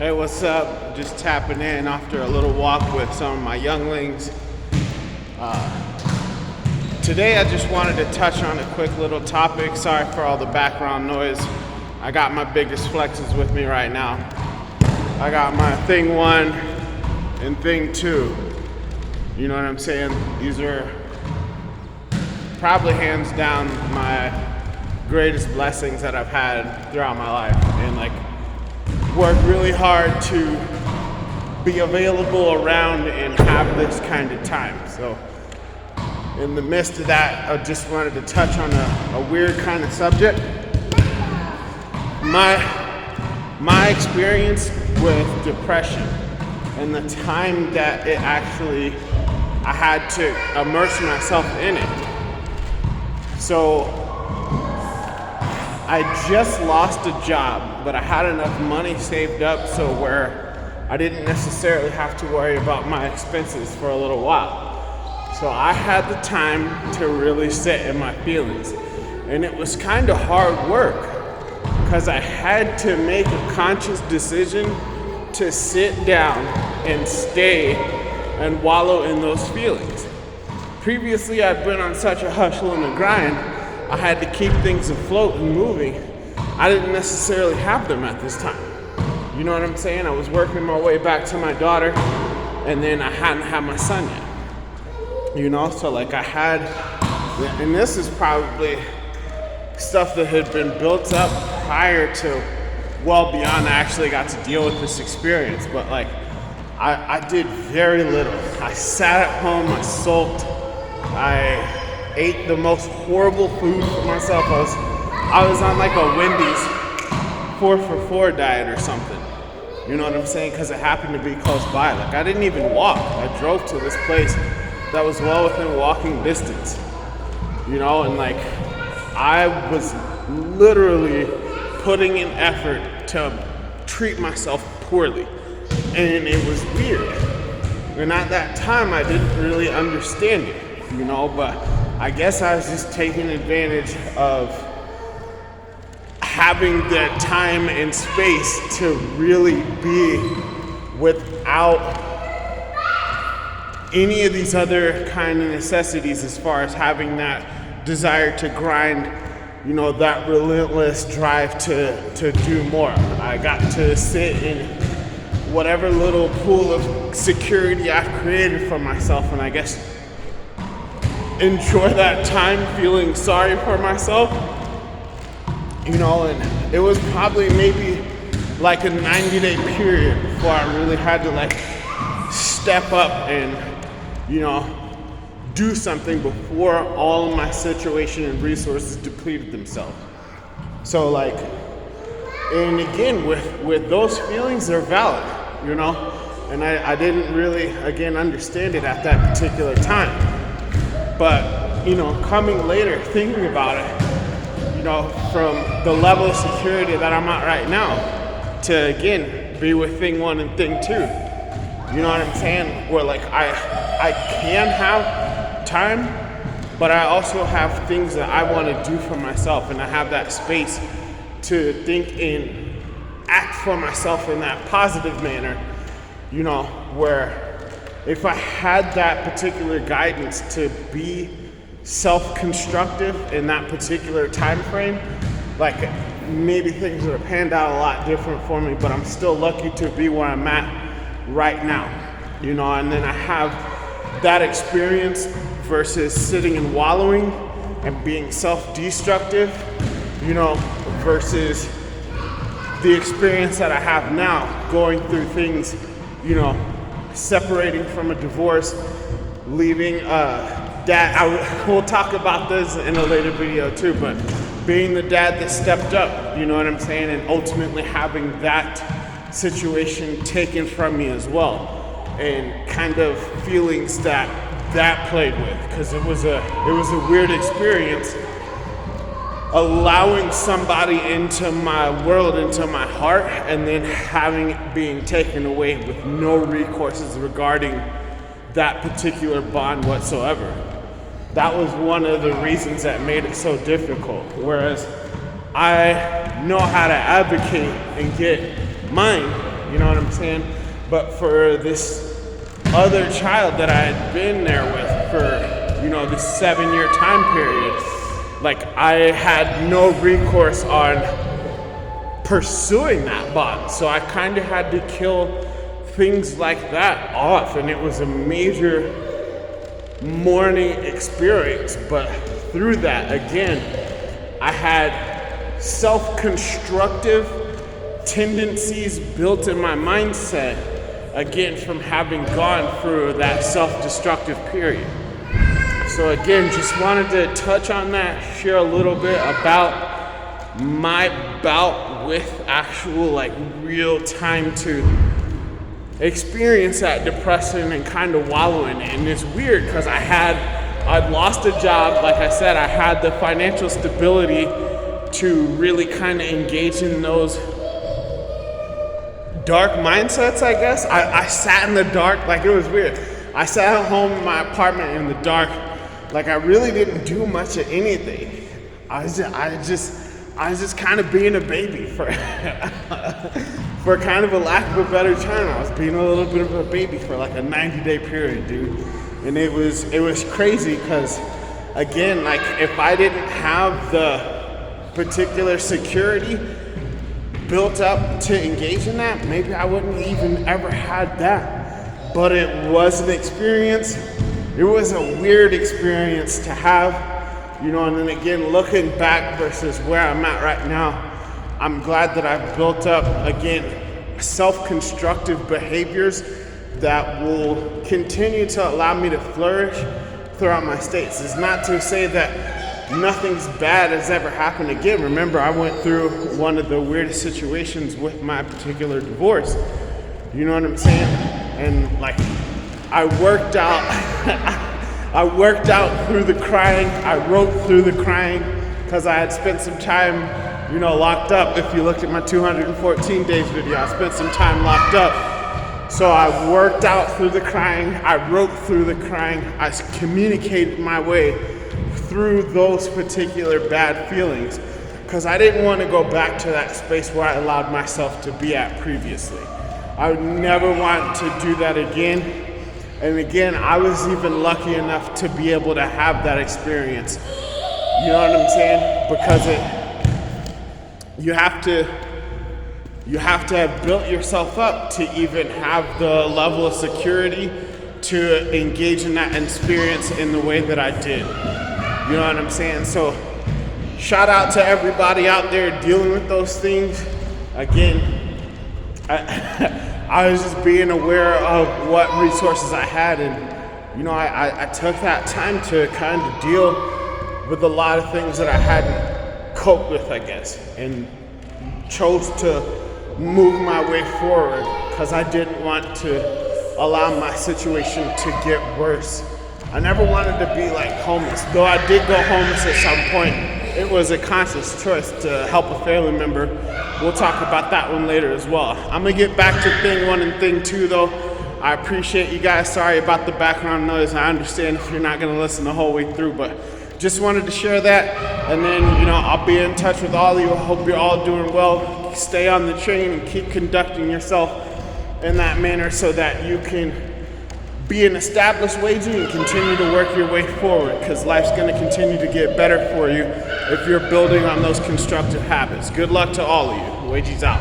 Hey, what's up? Just tapping in after a little walk with some of my younglings. Today I just wanted to touch on a quick little topic. Sorry for all the background noise. I got my biggest flexes with me right now. I got my thing 1 and thing 2. You know what I'm saying? These are probably hands down my greatest blessings that I've had throughout my life. And work really hard to be available around and have this kind of time. So in the midst of that, I just wanted to touch on a weird kind of subject. My experience with depression and the time that I had to immerse myself in it. So I just lost a job, but I had enough money saved up so where I didn't necessarily have to worry about my expenses for a little while. So I had the time to really sit in my feelings. And it was kind of hard work because I had to make a conscious decision to sit down and stay and wallow in those feelings. Previously, I'd been on such a hustle and a grind, I had to keep things afloat and moving. I didn't necessarily have them at this time. You know what I'm saying? I was working my way back to my daughter, and then I hadn't had my son yet. You know, so I had, and this is probably stuff that had been built up prior to, well beyond I actually got to deal with this experience. But I did very little. I sat at home, I sulked, I ate the most horrible food for myself. I was on a Wendy's 4 for 4 diet or something. You know what I'm saying? Because it happened to be close by. I didn't even walk. I drove to this place that was well within walking distance. You know, and I was literally putting in effort to treat myself poorly. And it was weird. And at that time, I didn't really understand it, you know, but I guess I was just taking advantage of having the time and space to really be without any of these other kind of necessities as far as having that desire to grind, you know, that relentless drive to do more. I got to sit in whatever little pool of security I've created for myself, and I guess enjoy that time feeling sorry for myself, you know. And it was probably maybe a 90-day period before I really had to step up and, you know, do something before all of my situation and resources depleted themselves. So and again, with those feelings, they're valid, you know, and I didn't really, again, understand it at that particular time. But, you know, coming later, thinking about it, you know, from the level of security that I'm at right now to, again, be with thing 1 and thing 2. You know what I'm saying? Where I can have time, but I also have things that I want to do for myself, and I have that space to think and act for myself in that positive manner, you know, where if I had that particular guidance to be self-constructive in that particular time frame, maybe things would have panned out a lot different for me, but I'm still lucky to be where I'm at right now, you know. And then I have that experience versus sitting and wallowing and being self-destructive, you know, versus the experience that I have now going through things, you know, separating from a divorce, leaving dad. We'll talk about this in a later video too, but being the dad that stepped up, you know what I'm saying, and ultimately having that situation taken from me as well, and kind of feelings that played with, because it was a weird experience, allowing somebody into my world, into my heart, and then having it being taken away with no recourses regarding that particular bond whatsoever. That was one of the reasons that made it so difficult. Whereas I know how to advocate and get mine, You know what I'm saying? But for this other child that I had been there with for, this 7-year time period, like I had no recourse on pursuing that bond. So I kind of had to kill things like that off, and it was a major mourning experience. But through that, again, I had self-constructive tendencies built in my mindset, again, from having gone through that self-destructive period. So again, just wanted to touch on that, share a little bit about my bout with actual, real time to experience that depression and kind of wallowing. And it's weird because I'd lost a job. Like I said, I had the financial stability to really kind of engage in those dark mindsets, I guess. I sat in the dark, it was weird. I sat at home in my apartment in the dark, I really didn't do much of anything. I was just kind of being a baby for for kind of a lack of a better term. I was being a little bit of a baby for a 90-day period, dude. And it was crazy because, again, if I didn't have the particular security built up to engage in that, maybe I wouldn't even ever had that. But it was an experience. It was a weird experience to have, and then again, looking back versus where I'm at right now, I'm glad that I've built up, again, self-constructive behaviors that will continue to allow me to flourish throughout my states. It's not to say that nothing's bad has ever happened again. Remember, I went through one of the weirdest situations with my particular divorce. You know what I'm saying? And I worked out I worked out through the crying. I wrote through the crying because I had spent some time, locked up. If you looked at my 214 days video, I spent some time locked up. So I worked out through the crying. I wrote through the crying. I communicated my way through those particular bad feelings because I didn't want to go back to that space where I allowed myself to be at previously. I would never want to do that again. And again, I was even lucky enough to be able to have that experience. You know what I'm saying? Because you have to have built yourself up to even have the level of security to engage in that experience in the way that I did. You know what I'm saying? So shout out to everybody out there dealing with those things. Again, I was just being aware of what resources I had, and I took that time to kind of deal with a lot of things that I hadn't coped with, I guess, and chose to move my way forward because I didn't want to allow my situation to get worse. I never wanted to be homeless, though I did go homeless at some point. It was a conscious choice to help a family member. We'll talk about that one later as well. I'm gonna get back to thing 1 and thing 2 though. I appreciate you guys. Sorry about the background noise. I understand if you're not gonna listen the whole way through, but just wanted to share that. And then, I'll be in touch with all of you. I hope you're all doing well. Stay on the train and keep conducting yourself in that manner so that you can be an established wager and continue to work your way forward, because life's going to continue to get better for you if you're building on those constructive habits. Good luck to all of you. Wages out.